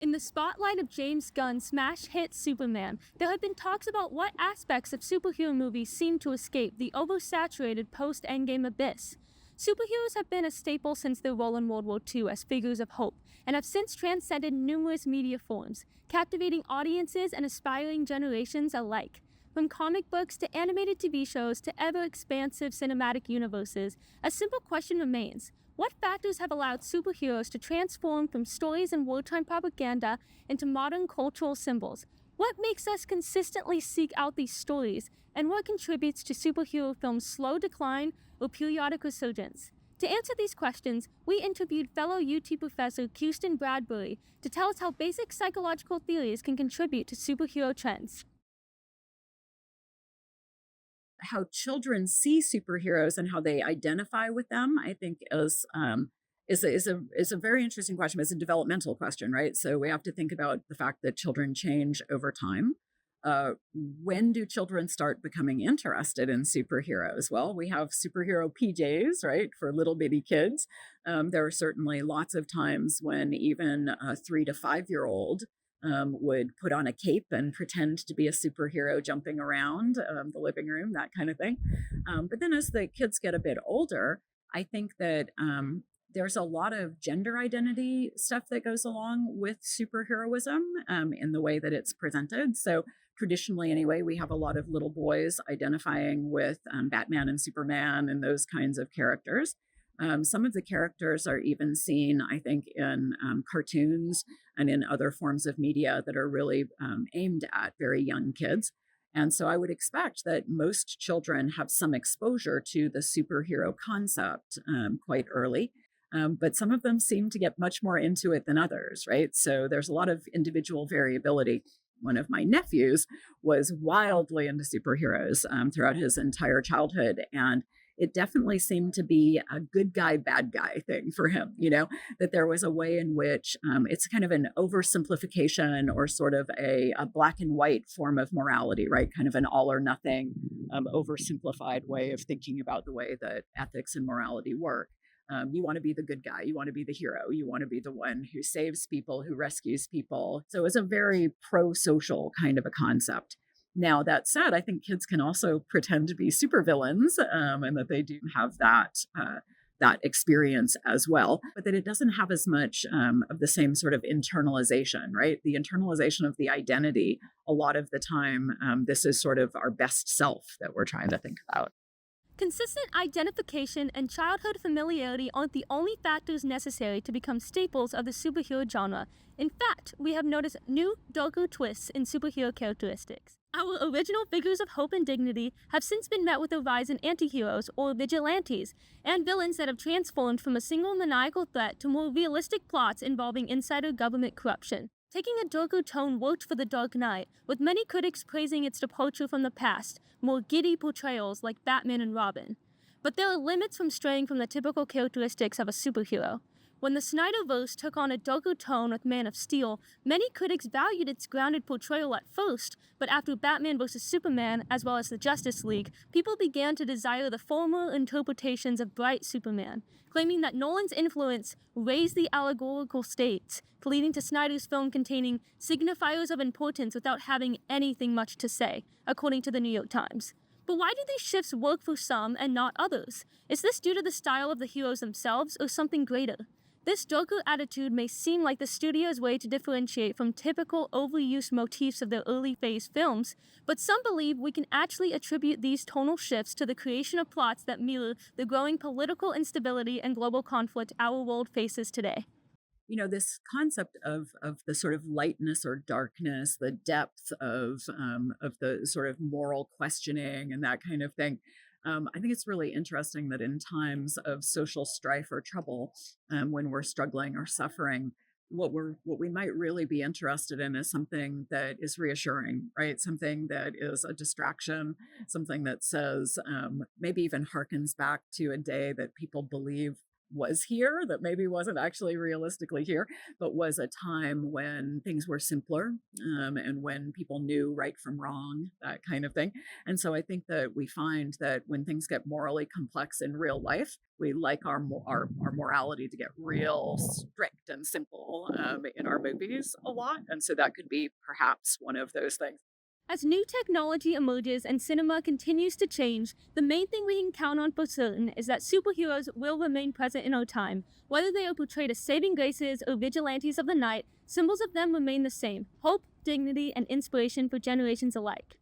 In the spotlight of James Gunn's smash hit Superman, there have been talks about what aspects of superhero movies seem to escape the oversaturated post Endgame abyss. Superheroes have been a staple since their role in World War II as figures of hope, and have since transcended numerous media forms, captivating audiences and aspiring generations alike. From comic books to animated TV shows to ever expansive cinematic universes, a simple question remains: what factors have allowed superheroes to transform from stories and wartime propaganda into modern cultural symbols? What makes us consistently seek out these stories, and what contributes to superhero films' slow decline or periodic resurgence? To answer these questions, we interviewed fellow UT professor Kirsten Bradbury to tell us how basic psychological theories can contribute to superhero trends. How children see superheroes and how they identify with them, I think is a very interesting question. It's a developmental question, right? So we have to think about the fact that children change over time. When do children start becoming interested in superheroes? Well, we have superhero PJs, right, for little bitty kids. There are certainly lots of times when even a 3 to 5 year old would put on a cape and pretend to be a superhero jumping around the living room, that kind of thing. But then as the kids get a bit older, I think that there's a lot of gender identity stuff that goes along with superheroism in the way that it's presented. So traditionally, anyway, we have a lot of little boys identifying with Batman and Superman and those kinds of characters. Some of the characters are even seen, I think, in cartoons and in other forms of media that are really aimed at very young kids. And so I would expect that most children have some exposure to the superhero concept quite early. But some of them seem to get much more into it than others, right? So there's a lot of individual variability. One of my nephews was wildly into superheroes throughout his entire childhood. And it definitely seemed to be a good guy, bad guy thing for him, that there was a way in which it's kind of an oversimplification or sort of a black and white form of morality, right? Kind of an all or nothing, oversimplified way of thinking about the way that ethics and morality work. You want to be the good guy. You want to be the hero. You want to be the one who saves people, who rescues people. So it's a very pro social kind of a concept. Now, that said, I think kids can also pretend to be supervillains and that they do have that experience as well, but that it doesn't have as much of the same sort of internalization, right? The internalization of the identity, a lot of the time, this is sort of our best self that we're trying to think about. Consistent identification and childhood familiarity aren't the only factors necessary to become staples of the superhero genre. In fact, we have noticed new, darker twists in superhero characteristics. Our original figures of hope and dignity have since been met with a rise in antiheroes, or vigilantes, and villains that have transformed from a single maniacal threat to more realistic plots involving insider government corruption. Taking a darker tone worked for The Dark Knight, with many critics praising its departure from the past, more giddy portrayals like Batman and Robin. But there are limits from straying from the typical characteristics of a superhero. When the Snyderverse took on a darker tone with Man of Steel, many critics valued its grounded portrayal at first, but after Batman vs. Superman, as well as the Justice League, people began to desire the former interpretations of bright Superman, claiming that Nolan's influence raised the allegorical stakes, leading to Snyder's film containing signifiers of importance without having anything much to say, according to the New York Times. But why do these shifts work for some and not others? Is this due to the style of the heroes themselves or something greater? This darker attitude may seem like the studio's way to differentiate from typical overused motifs of their early phase films, but some believe we can actually attribute these tonal shifts to the creation of plots that mirror the growing political instability and global conflict our world faces today. This concept of the sort of lightness or darkness, the depth of the sort of moral questioning and that kind of thing. I think it's really interesting that in times of social strife or trouble, when we're struggling or suffering, what we might really be interested in is something that is reassuring, right? Something that is a distraction, something that says maybe even harkens back to a day that people believe was here, that maybe wasn't actually realistically here, but was a time when things were simpler, and when people knew right from wrong, that kind of thing. And so I think that we find that when things get morally complex in real life, we like our morality to get real strict and simple, in our movies a lot. And so that could be perhaps one of those things. As new technology emerges and cinema continues to change, the main thing we can count on for certain is that superheroes will remain present in our time. Whether they are portrayed as saving graces or vigilantes of the night, symbols of them remain the same: hope, dignity, and inspiration for generations alike.